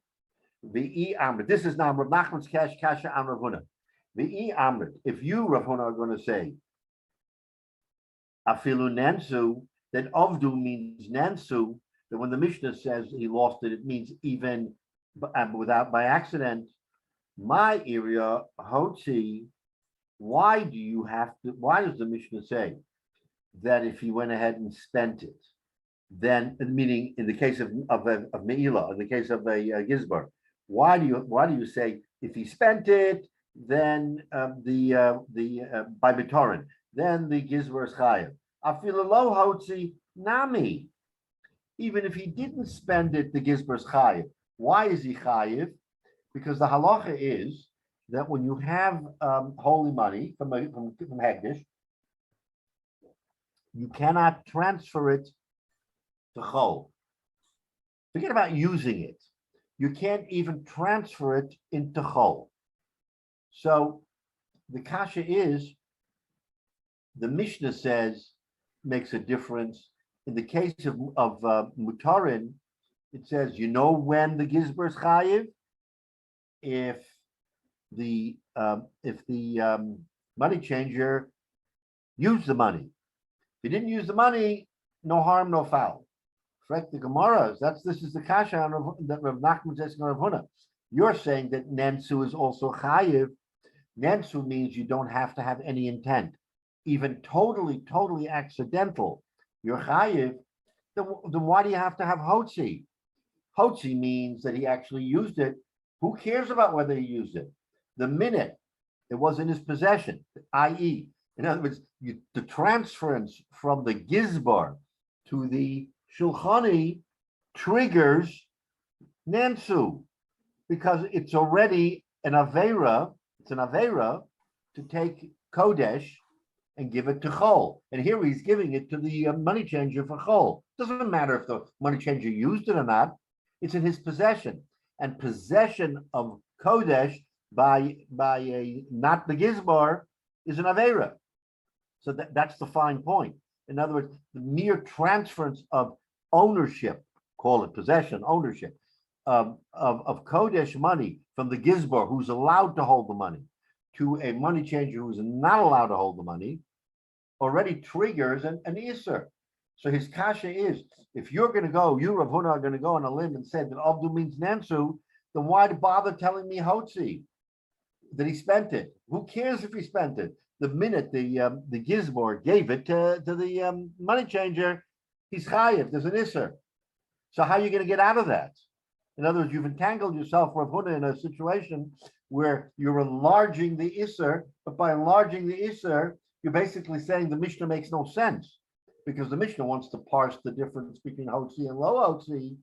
The Amrit. This is now Rav Nachman's kasha on Rav Huna. The Amrit. If you, Rav Huna, are going to say afilu nansu, that avdu means nansu. That when the Mishnah says he lost it, it means even without by accident. My area hotzi. Why do you have to? Why does the Mishnah say that if he went ahead and spent it, then meaning in the case of meila, in the case of a gizbar? Why do you say if he spent it, then by bitorin, then the gizbar is chayav? Afilu lo hotzi nami. Even if he didn't spend it, the gizbar is chayav. Why is he chayav? Because the halacha is that when you have holy money from Hegdish, you cannot transfer it to chol. Forget about using it. You can't even transfer it into chol. So the kasha is, the Mishnah says, makes a difference in the case of Mutarin, it says, you know when the Gizber is chayiv? If the money changer used the money. If he didn't use the money, no harm, no foul. Correct? The Gemara, this is the kasha that Rav Nachman says in Rav Huna. You're saying that Nensu is also chayiv. Nensu means you don't have to have any intent, even totally accidental. You're chayiv. Then why do you have to have hotzi? Hotzi means that he actually used it. Who cares about whether he used it? The minute it was in his possession, i.e., in other words, the transference from the gizbar to the shulchani triggers Nansu, because it's already an avera. It's an avera to take kodesh and give it to chol. And here he's giving it to the money changer for chol. Doesn't matter if the money changer used it or not. It's in his possession, and possession of kodesh by a not the gizbar is an avera. So that's the fine point. In other words, the mere transference of ownership, call it possession, ownership of kodesh money from the gizbar, who's allowed to hold the money, to a money changer who's not allowed to hold the money, already triggers an isser. So his kasha is, if you're going to go, you Rav Huna are going to go on a limb and say that Avdu means Nansu, then why bother telling me Hotzi that he spent it? Who cares if he spent it? The minute the gizbar gave it to the money changer, he's chayiv. There's an isser. So how are you going to get out of that? In other words, you've entangled yourself, Rav Huna, in a situation where you're enlarging the isser, but by enlarging the isser, you're basically saying the Mishnah makes no sense, because the Mishnah wants to parse the difference between Hotzi and Lo Hotzi.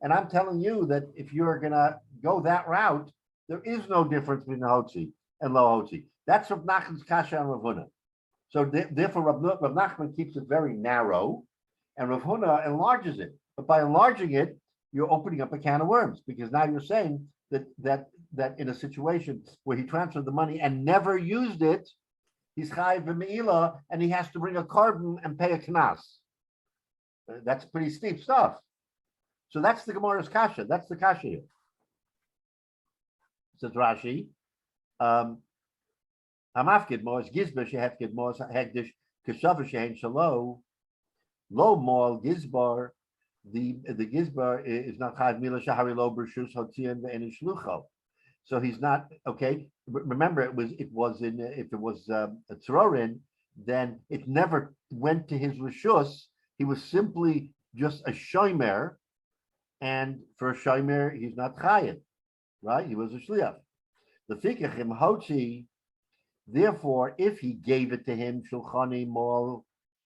And I'm telling you that if you're going to go that route, there is no difference between Hotzi and Lo Hotzi. That's Rav Nachman's kasha and Rav Huna. So therefore, Rav Nachman keeps it very narrow, and Rav Huna enlarges it. But by enlarging it, you're opening up a can of worms, because now you're saying that in a situation where he transferred the money and never used it, he's chayiv b'meila, and he has to bring a carbon and pay a knas. That's pretty steep stuff. So that's the Gemara's kasha. That's the kasha here. Says Rashi, Hamafkid mos gizber shehefkid mos hegdish keshav shehein shalo lo mol gizbar. The gizbar is not chayiv mila shahari lo b'rshus hotzian ve'en shlucho. So he's not okay. Remember, if it was a tzorin, then it never went to his rishus. He was simply just a shomer, and for a shomer, he's not chayiv, right? He was a shliach. The fikachim hotzi. Therefore, if he gave it to him, shulchani mol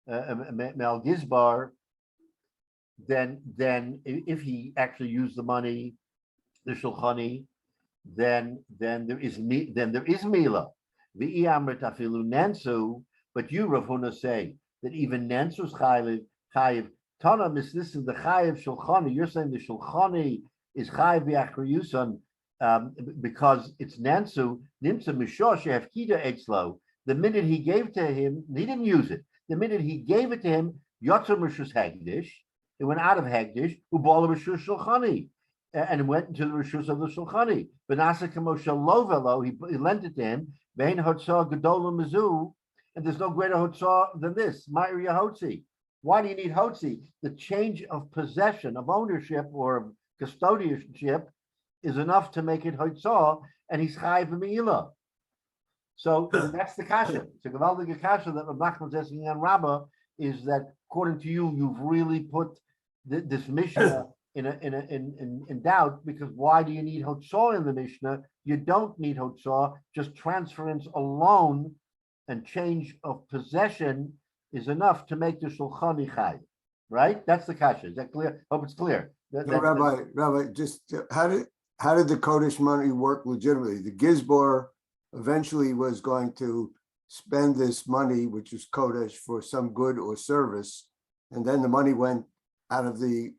mel gizbar, then if he actually used the money, the shulchani, then there is mila. V'iyamrit afilu nansu, but you, Rav Huna, say that even nansu's chayiv. Tana is this is the chayiv shulchani. You're saying the shulchani is chayiv v'achriyusan because it's nansu. Nimsa mishor shehafkida etzlo. The minute he gave to him, he didn't use it. The minute he gave it to him, yotzar mishus hagdish. It went out of hagdish. Ubala mishus shulchani. And went into the rishus of the shulchani. Benasa kamosha lovelo, he lent it to him. Vein hotzah gedola mizu, and there's no greater hotzah than this. Ma'ir yahotzi. Why do you need hotzi? The change of possession, of ownership, or of custodianship is enough to make it hotzah, and he's chayiv b'meila. So that's the kasha. So the kasha that Rav Nachman's asking on Rabbah is that according to you, you've really put this Mishnah in doubt, because why do you need hotzah in the Mishnah? You don't need hotzah. Just transference alone and change of possession is enough to make the shulchani chayiv, right? That's the kasha. Is that clear? Hope it's clear. Rabbi, just how did the Kodesh money work legitimately? The gizbar eventually was going to spend this money, which is Kodesh, for some good or service, and then the money went out of the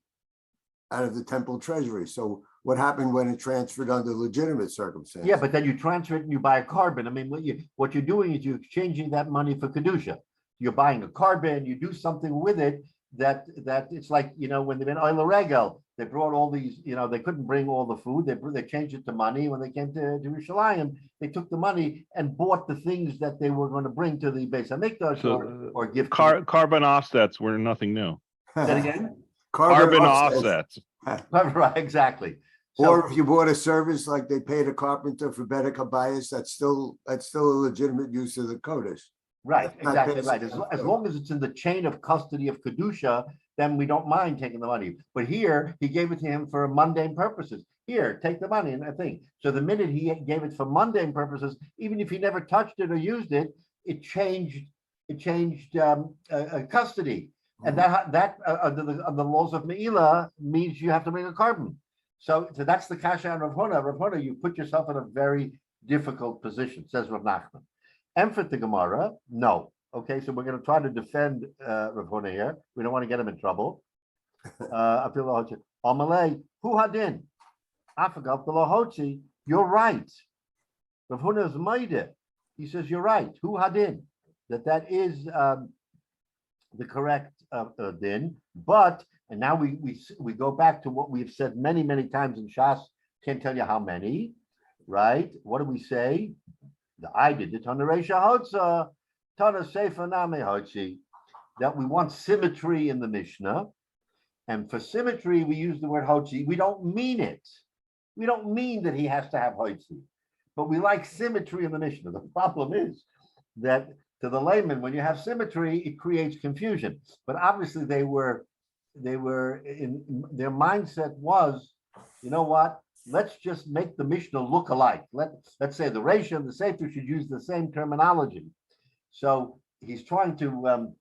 temple treasury. So what happened when it transferred under legitimate circumstances? Yeah, but then you transfer it and you buy a carbon. I mean, what you're doing is you're exchanging that money for kedusha. You're buying a carbon, you do something with it, that it's like, when they've been Oil Regel, they brought all these, they couldn't bring all the food. They changed it to money. When they came to Yerushalayim, they took the money and bought the things that they were going to bring to the Beis HaMikdash So, or give. Carbon offsets were nothing new. That again? Carbon offsets. Right, exactly. So, Or if you bought a service like they paid a carpenter for better kabayas, that's still a legitimate use of the Kodesh. right, That's not exactly basic right. enough, As though. long as it's in the chain of custody of Kedusha, then we don't mind taking the money. But here, he gave it to him for mundane purposes. Here, take the money and I think. So the minute he gave it for mundane purposes, even if he never touched it or used it, it changed custody. And that under the laws of Me'ilah means you have to bring a carbon. So that's the kasha on Rav Huna. Rav Huna, you put yourself in a very difficult position, says Rav Nachman. Emphit the Gemara, no. Okay, so we're going to try to defend Rav Huna here. We don't want to get him in trouble. Amalei, hu hadin? Afagav the lahotzi. You're right. Rav Huna is maide. He says you're right. Hu hadin? That is the correct din. But and now we go back to what we've said many times in Shas. Can't tell you how many. Right? What do we say? I did it on the Reisha Hotza, Tana Sefer Name Hotzi, that we want symmetry in the Mishnah. And for symmetry, we use the word Hotzi. We don't mean it. We don't mean that he has to have Hotzi. But we like symmetry in the Mishnah. The problem is that to the layman, when you have symmetry, it creates confusion. But obviously they were in their mindset was, you know what? Let's just make the Mishnah look alike. Let's say the Reisha and the Sefer should use the same terminology. So he's trying to,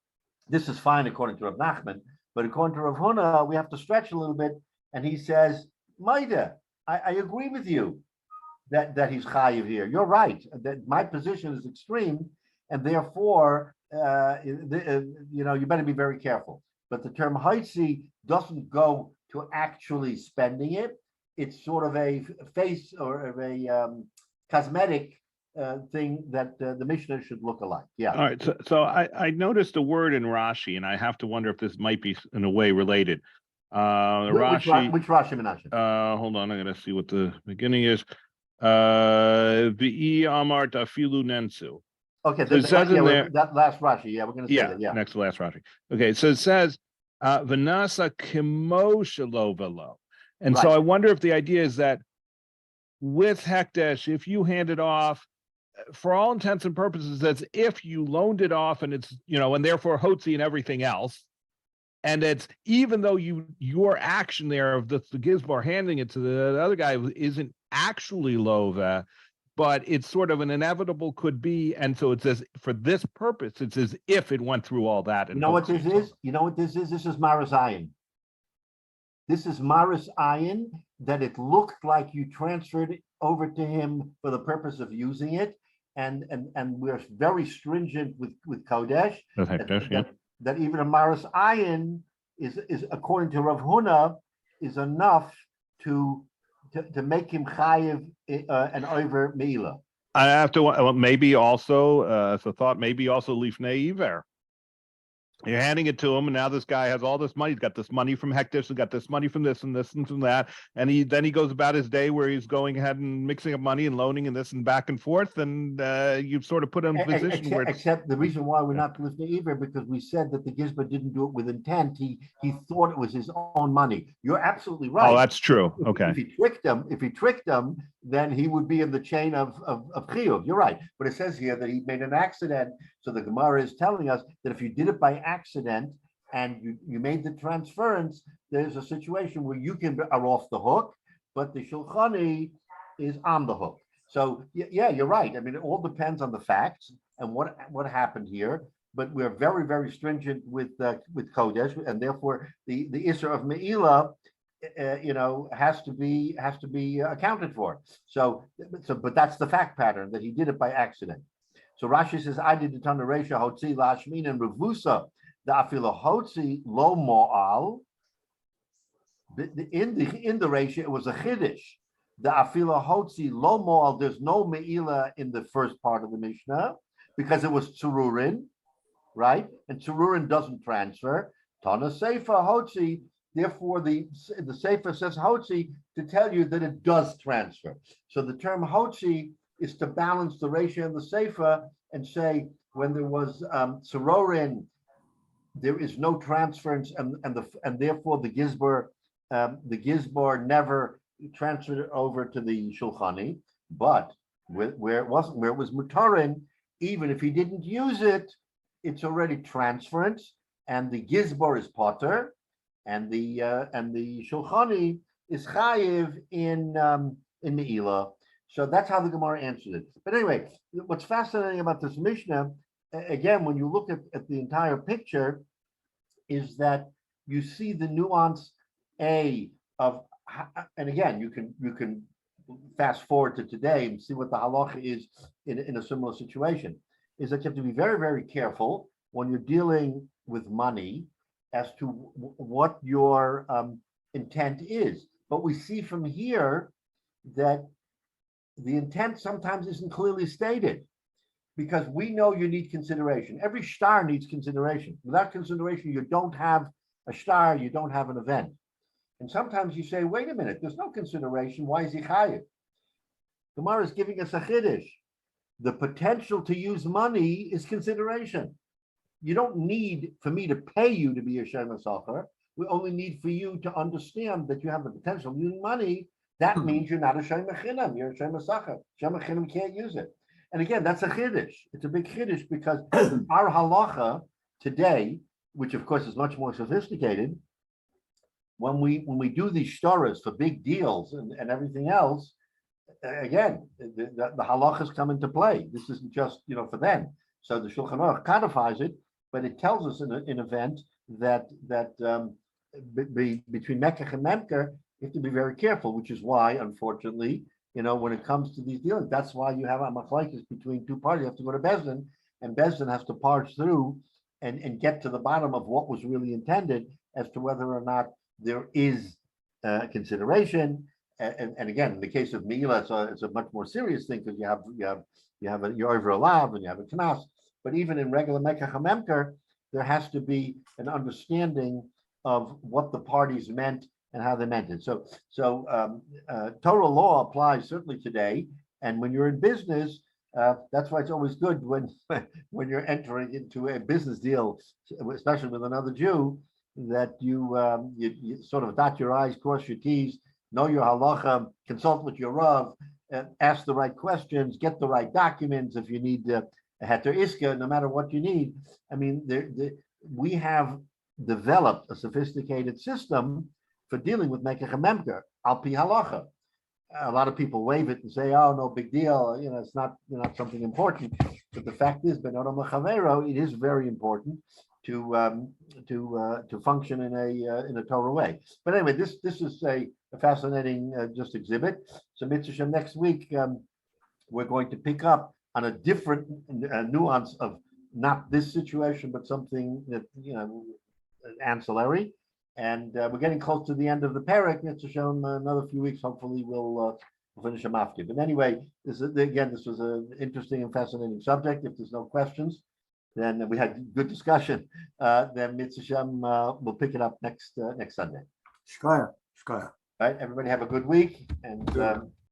this is fine according to Rav Nachman, but according to Rav Huna, we have to stretch a little bit. And he says, Maida, I agree with you that he's chayiv here. You're right, that my position is extreme, and therefore, you better be very careful. But the term haitzi doesn't go to actually spending it. It's sort of a face or a cosmetic thing that the Mishnah should look alike. Yeah. All right. So I noticed a word in Rashi, and I have to wonder if this might be in a way related. Rashi. Which Rashi Menashe? Hold on. I'm going to see what the beginning is. V'i amar tafilu nensu. Okay. So it says in there, that last Rashi. Yeah, we're going to say that. Yeah. Next to last Rashi. Okay. So it says, Vanasa kimo shelo velo. And so Right. I wonder if the idea is that with Hekdesh, if you hand it off, for all intents and purposes, that's if you loaned it off and it's, and therefore Hotzi and everything else. And it's even though your action there of the Gizbar handing it to the other guy isn't actually Lova, but it's sort of an inevitable could be. And so it says for this purpose, it's as if it went through all that. And You know what this is? This is Maris Ayin. This is Maris Ayin, that it looked like you transferred it over to him for the purpose of using it. And we're very stringent with Kodesh. That even a Maris Ayin is according to Rav Huna is enough to make him chayiv and over Meila. I have to maybe also as a thought, maybe also lifnei iver. You're handing it to him, and now this guy has all this money. He's got this money from Hekdesh, he's got this money from this and this and from that, and then he goes about his day where he's going ahead and mixing up money and loaning and this and back and forth, and you've sort of put him in a position where except the reason why we're not listening either because we said that the Gizba didn't do it with intent. He thought it was his own money. You're absolutely right. Oh, that's true. Okay. If he tricked them, then he would be in the chain of chiyuv. You're right, but it says here that he made an accident. So the Gemara is telling us that if you did it by accident and you made the transference, there's a situation where you are off the hook, but the shulchani is on the hook. So yeah, you're right. I mean, it all depends on the facts and what happened here. But we're very, very stringent with Kodesh, and therefore the Isser of Me'ilah, has to be accounted for. So, but that's the fact pattern that he did it by accident. So Rashi says, I did it on the Reisha Hotzi Lashmin and Revusa, the Afila Hotzi Lo Mo'al. In the Reisha, it was a Chiddush. The Afila Hotzi Lo Mo'al, there's no Me'ilah in the first part of the Mishnah because it was Tzururin, right? And Tzururin doesn't transfer. Tana Seifa Hotzi. Therefore, the Seifa says Hotzi to tell you that it does transfer. So the term Hotzi is to balance the ratio in the Seifa and say when there was Sarorin, there is no transference, and therefore the Gizbar never transferred it over to the Shulchani. But where it wasn't, where it was Mutarin, even if he didn't use it, it's already transference, and the Gizbar is Potter, and the Shulchani is Chayiv in Meila. So that's how the Gemara answered it. But anyway, what's fascinating about this Mishnah, again, when you look at the entire picture, is that you see the nuance of, and again, you can fast forward to today and see what the halacha is in a similar situation, is that you have to be very, very careful when you're dealing with money as to what your intent is. But we see from here that the intent sometimes isn't clearly stated, because we know you need consideration. Every star needs consideration. Without consideration, you don't have a star, you don't have an event. And sometimes you say, wait a minute, there's no consideration. Why is he chayiv? Gemara is giving us a chiddush. The potential to use money is consideration. You don't need for me to pay you to be a Shem Sacher. We only need for you to understand that you have the potential of using money. That means you're not a Shem Chinam, you're a Shem Sacher. Shem Chinam can't use it. And again, that's a chiddush. It's a big chiddush, because our halacha today, which of course is much more sophisticated, when we do these shtaras for big deals and everything else, again, the halachas come into play. This isn't just for them. So the Shulchan Aruch codifies it, but it tells us in an event that between Mekach and Memker, you have to be very careful, which is why, unfortunately, when it comes to these dealings, that's why you have a machlokes between two parties. You have to go to Bezdin, and Bezdin has to parse through and get to the bottom of what was really intended as to whether or not there is consideration. And again, in the case of Meila, it's a much more serious thing, because you're over a lav and you have a knas. But even in regular Mekach HaMemker, there has to be an understanding of what the parties meant and how they meant it. So Torah law applies certainly today. And when you're in business, that's why it's always good when you're entering into a business deal, especially with another Jew, that you sort of dot your I's, cross your T's, know your halacha, consult with your Rav, ask the right questions, get the right documents if you need a heter iska, no matter what you need. I mean, we have developed a sophisticated system for dealing with Mekach HaMemker, al pi halacha. A lot of people waive it and say, "Oh, no big deal. It's not something important." But the fact is, ben Adam Chavero, it is very important to function in a Torah way. But anyway, this is a fascinating just exhibit. So Mitzvah next week, we're going to pick up on a different nuance of not this situation, but something that ancillary. And we're getting close to the end of the parak. Mitzvah another few weeks. Hopefully, we'll finish them after. But anyway, this was an interesting and fascinating subject. If there's no questions, then we had good discussion. Then Mitzvah we'll pick it up next Sunday. Shkaya. Right, everybody have a good week, and